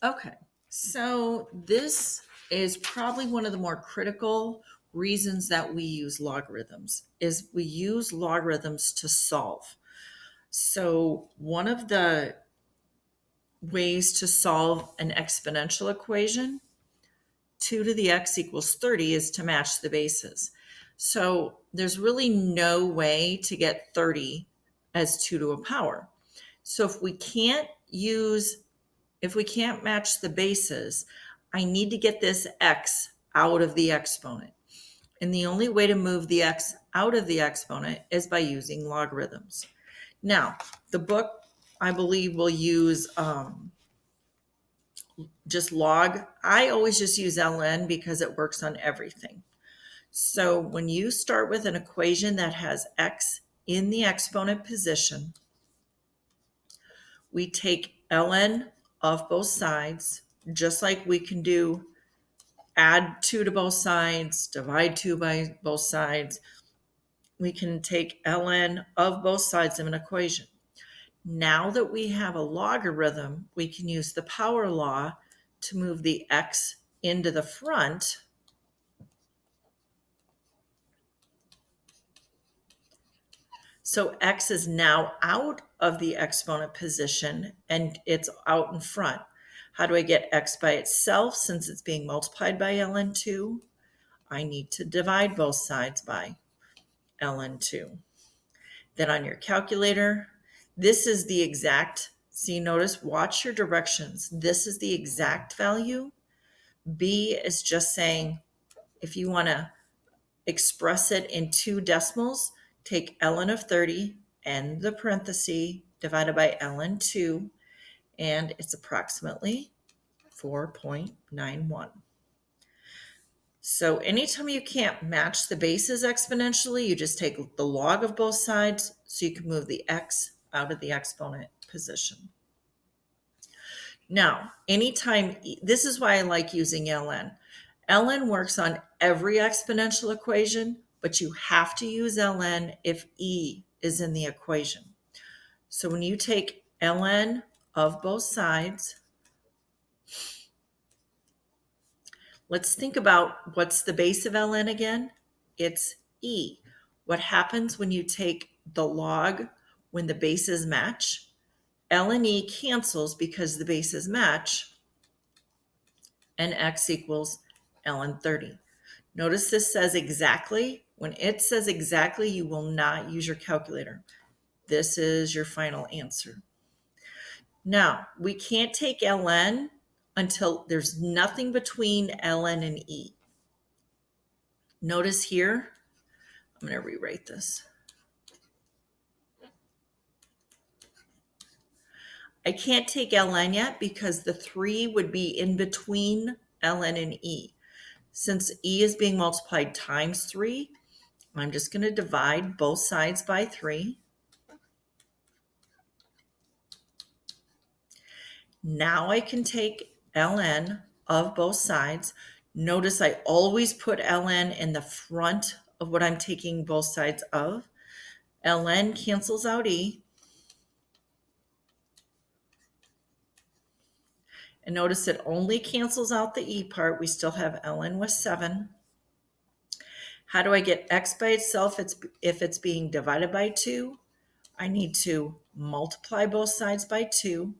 Okay, so this is probably one of the more critical reasons that we use logarithms is we use logarithms to solve. So one of the ways to solve an exponential equation, 2 to the x equals 30, is to match the bases. So there's really no way to get 30 as 2 to a power. So if we can't match the bases, I need to get this x out of the exponent. And the only way to move the x out of the exponent is by using logarithms. Now, the book, I believe, will use just log. I always just use ln because it works on everything. So when you start with an equation that has x in the exponent position, we take ln of both sides, just like we can do add 2 to both sides, divide 2 by both sides. We can take ln of both sides of an equation. Now that we have a logarithm, we can use the power law to move the x into the front. So x is now out of the exponent position and it's out in front. How do I get x by itself since it's being multiplied by ln2? I need to divide both sides by ln2. Then on your calculator, this is the exact, see, notice, watch your directions. This is the exact value. B is just saying, if you want to express it in 2 decimals, take ln of 30 and the parenthesis divided by ln2, and it's approximately 4.91. So anytime you can't match the bases exponentially, you just take the log of both sides so you can move the x out of the exponent position. Now, this is why I like using ln. ln works on every exponential equation, but you have to use ln if e is in the equation. So when you take ln of both sides, let's think about what's the base of ln again? It's e. What happens when you take the log when the bases match? Ln e cancels because the bases match, and x equals ln 30. Notice this says exactly. When it says exactly, you will not use your calculator. This is your final answer. Now, we can't take ln until there's nothing between ln and e. Notice here, I'm going to rewrite this. I can't take ln yet because the 3 would be in between ln and e. Since e is being multiplied times 3, I'm just going to divide both sides by 3. Now I can take ln of both sides. Notice I always put ln in the front of what I'm taking both sides of. ln cancels out e. And notice it only cancels out the e part. We still have ln with 7. How do I get x by itself if it's being divided by 2? I need to multiply both sides by 2.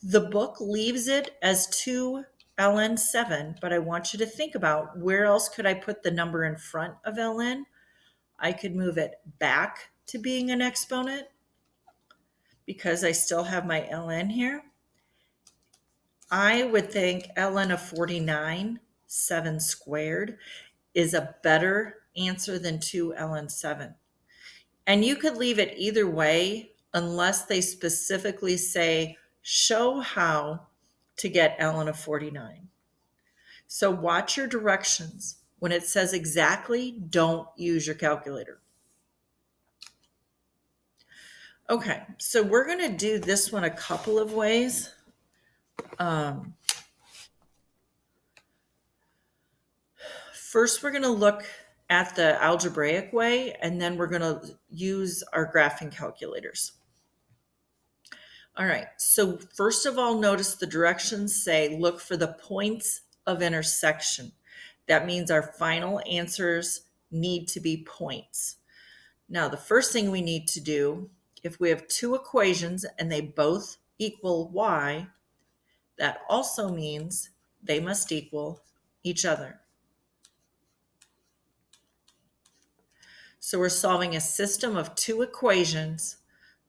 The book leaves it as 2 ln 7, but I want you to think about where else could I put the number in front of ln? I could move it back to being an exponent because I still have my ln here. I would think ln of 49, 7 squared, is a better answer than 2 ln 7. And you could leave it either way unless they specifically say, show how to get ln of 49. So watch your directions. When it says exactly, don't use your calculator. Okay, so we're going to do this one a couple of ways. First, we're going to look at the algebraic way, and then we're going to use our graphing calculators. All right, so first of all, notice the directions say look for the points of intersection. That means our final answers need to be points. Now, the first thing we need to do, if we have two equations and they both equal y, that also means they must equal each other. So we're solving a system of two equations.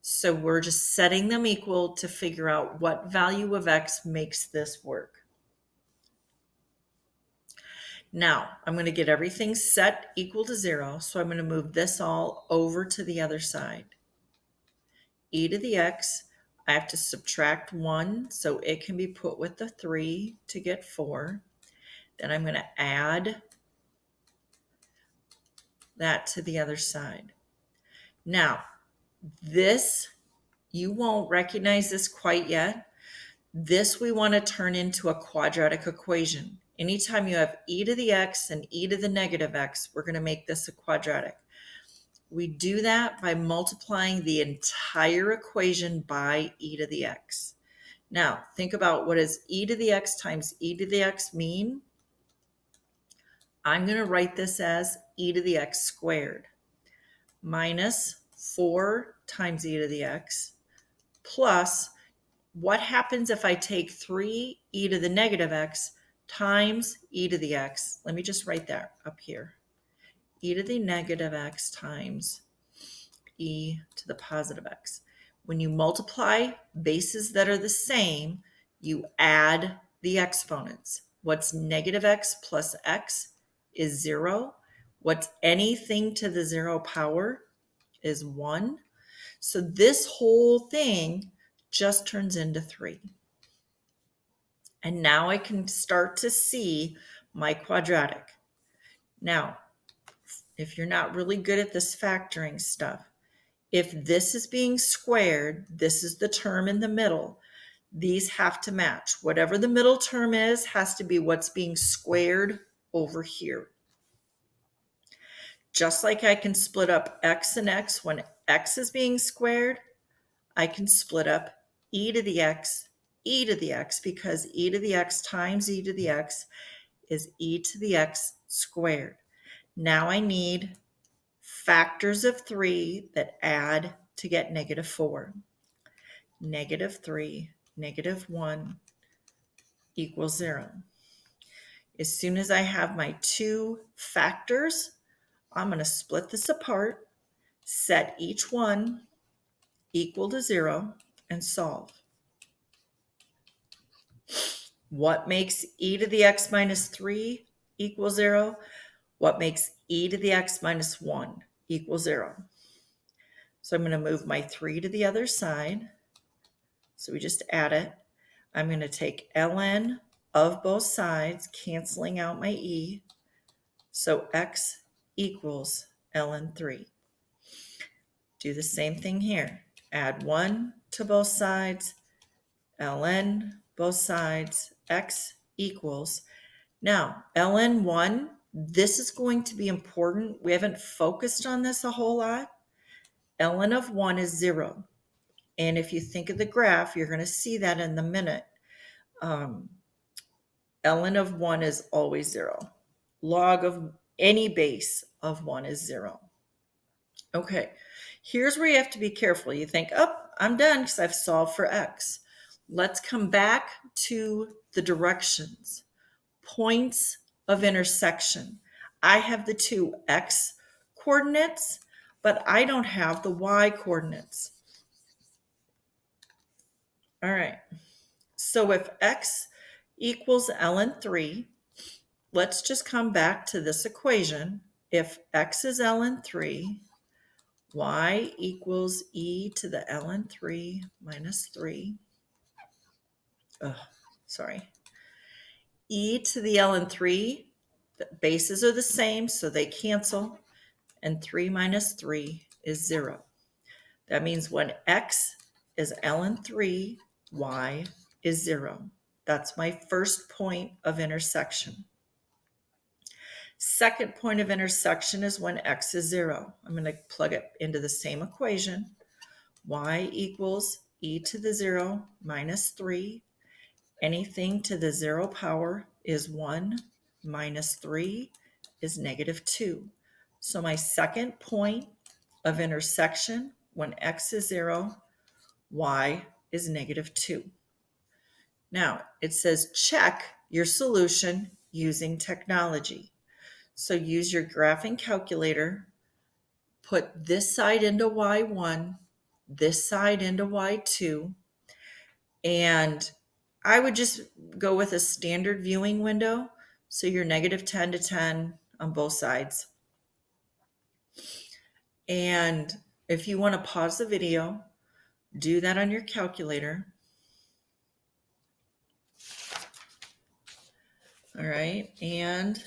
So we're just setting them equal to figure out what value of x makes this work. Now, I'm going to get everything set equal to 0, so I'm going to move this all over to the other side. E to the x, I have to subtract 1, so it can be put with the 3 to get 4. Then I'm going to add that to the other side. Now, this, you won't recognize this quite yet. This we want to turn into a quadratic equation. Anytime you have e to the x and e to the negative x, we're going to make this a quadratic. We do that by multiplying the entire equation by e to the x. Now, think about what does e to the x times e to the x mean? I'm going to write this as e to the x squared minus 4 times e to the x plus what happens if I take 3 e to the negative x times e to the x? Let me just write that up here. E to the negative x times e to the positive x. When you multiply bases that are the same, you add the exponents. What's negative x plus x is 0. What's anything to the 0 power is 1. So this whole thing just turns into 3. And now I can start to see my quadratic. Now, if you're not really good at this factoring stuff, if this is being squared, this is the term in the middle. These have to match. Whatever the middle term is has to be what's being squared over here. Just like I can split up x and x when x is being squared, I can split up e to the x, because e to the x times e to the x is e to the x squared. Now I need factors of 3 that add to get negative 4. Negative 3, negative 1 equals 0. As soon as I have my two factors, I'm going to split this apart, set each one equal to 0, and solve. What makes e to the x minus 3 equal 0? What makes e to the x minus 1 equal 0? So I'm going to move my 3 to the other side. So we just add it. I'm going to take ln of both sides, canceling out my e. So x equals ln 3. Do the same thing here. Add 1 to both sides, ln both sides, x equals. Now, ln 1, this is going to be important. We haven't focused on this a whole lot. ln of 1 is 0. And if you think of the graph, you're going to see that in a minute. Ln of 1 is always 0. Log of any base of 1 is 0. Okay, here's where you have to be careful. You think, oh, I'm done because I've solved for x. Let's come back to the directions. Points of intersection. I have the two x coordinates, but I don't have the y coordinates. All right, so if x equals ln 3, let's just come back to this equation. If x is ln 3, y equals e to the ln 3 minus 3. E to the ln 3, the bases are the same, so they cancel, and 3 minus 3 is 0. That means when x is ln 3, y is 0. That's my first point of intersection. Second point of intersection is when x is 0. I'm going to plug it into the same equation. Y equals e to the 0 minus 3. Anything to the 0 power is 1 minus 3 is negative 2. So my second point of intersection when x is 0, y is negative 2. Now, it says check your solution using technology. So use your graphing calculator, put this side into y1, this side into y2, and I would just go with a standard viewing window. So you're negative 10 to 10 on both sides. And if you want to pause the video, do that on your calculator. All right, and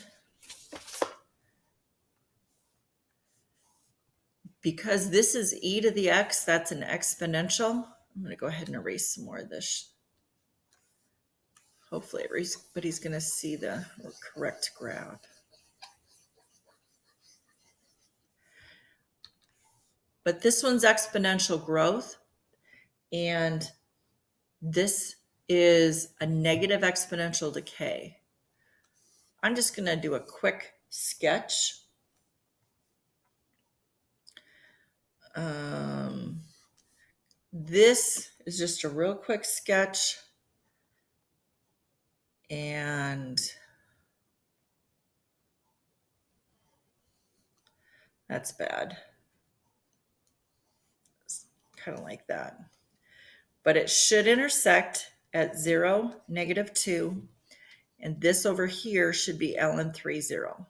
because this is e to the x, that's an exponential. I'm going to go ahead and erase some more of this. Hopefully everybody's going to see the correct graph. But this one's exponential growth, and this is a negative exponential decay. I'm just going to do a quick sketch. This is just a real quick sketch, and that's bad. It's kind of like that. But it should intersect at 0, negative 2, and this over here should be ln 3, 0.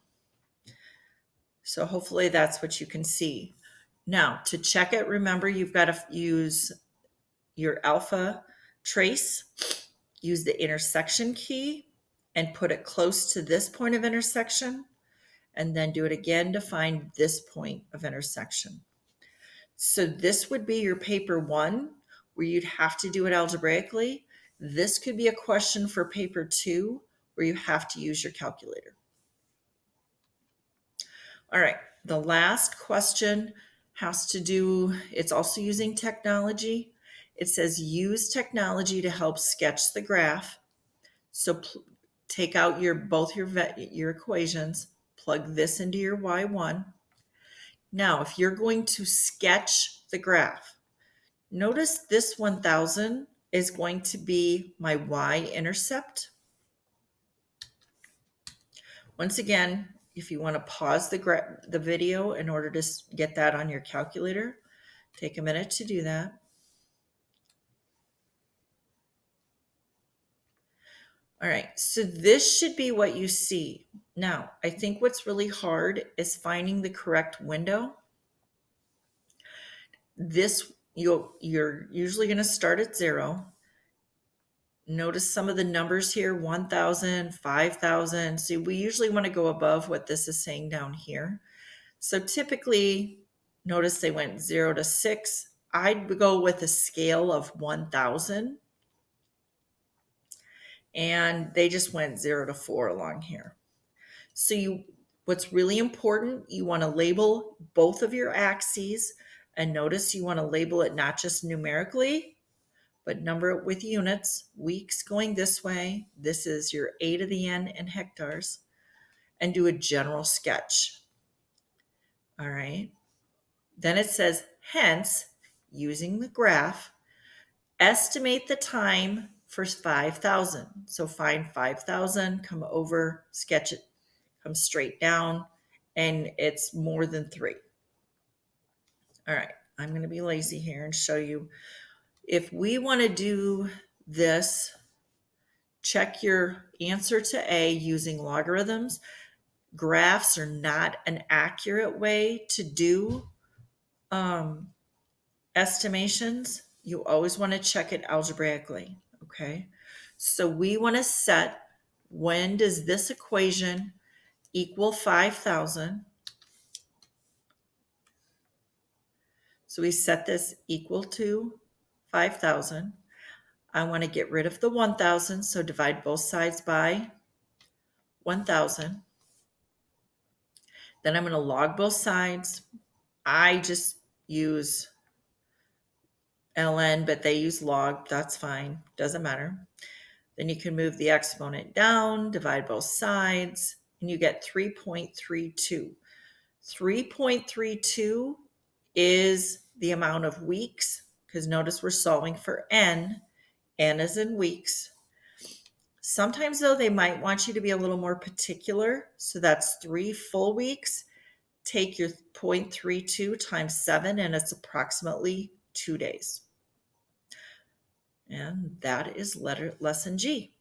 So hopefully that's what you can see. Now, to check it, remember you've got to use your alpha trace, use the intersection key, and put it close to this point of intersection, and then do it again to find this point of intersection. So this would be your paper 1, where you'd have to do it algebraically. This could be a question for paper 2, where you have to use your calculator. All right, the last question has to do, it's also using technology. It says use technology to help sketch the graph. So take out both your equations, plug this into your y1. Now, if you're going to sketch the graph, notice this 1000 is going to be my y-intercept. Once again, if you want to pause the video in order to get that on your calculator, take a minute to do that. All right, so this should be what you see. Now, I think what's really hard is finding the correct window. You're usually going to start at 0. Notice some of the numbers here, 1,000, 5,000. So we usually want to go above what this is saying down here. So typically, notice they went 0 to 6. I'd go with a scale of 1,000. And they just went 0 to 4 along here. So what's really important, you want to label both of your axes. And notice you want to label it not just numerically, but number it with units, weeks going this way. This is your A to the N in hectares, and do a general sketch. All right. Then it says, hence, using the graph, estimate the time for 5,000. So find 5,000, come over, sketch it, come straight down, and it's more than 3. All right. I'm going to be lazy here and show you. If we want to do this, check your answer to A using logarithms. Graphs are not an accurate way to do estimations. You always want to check it algebraically, okay? So we want to set, when does this equation equal 5,000? So we set this equal to 5,000. I want to get rid of the 1,000, so divide both sides by 1,000. Then I'm going to log both sides. I just use ln, but they use log. That's fine. Doesn't matter. Then you can move the exponent down, divide both sides, and you get 3.32. 3.32 is the amount of weeks, because notice we're solving for n. N is in weeks. Sometimes, though, they might want you to be a little more particular. So that's 3 full weeks. Take your 0.32 times 7, and it's approximately 2 days. And that is lesson G.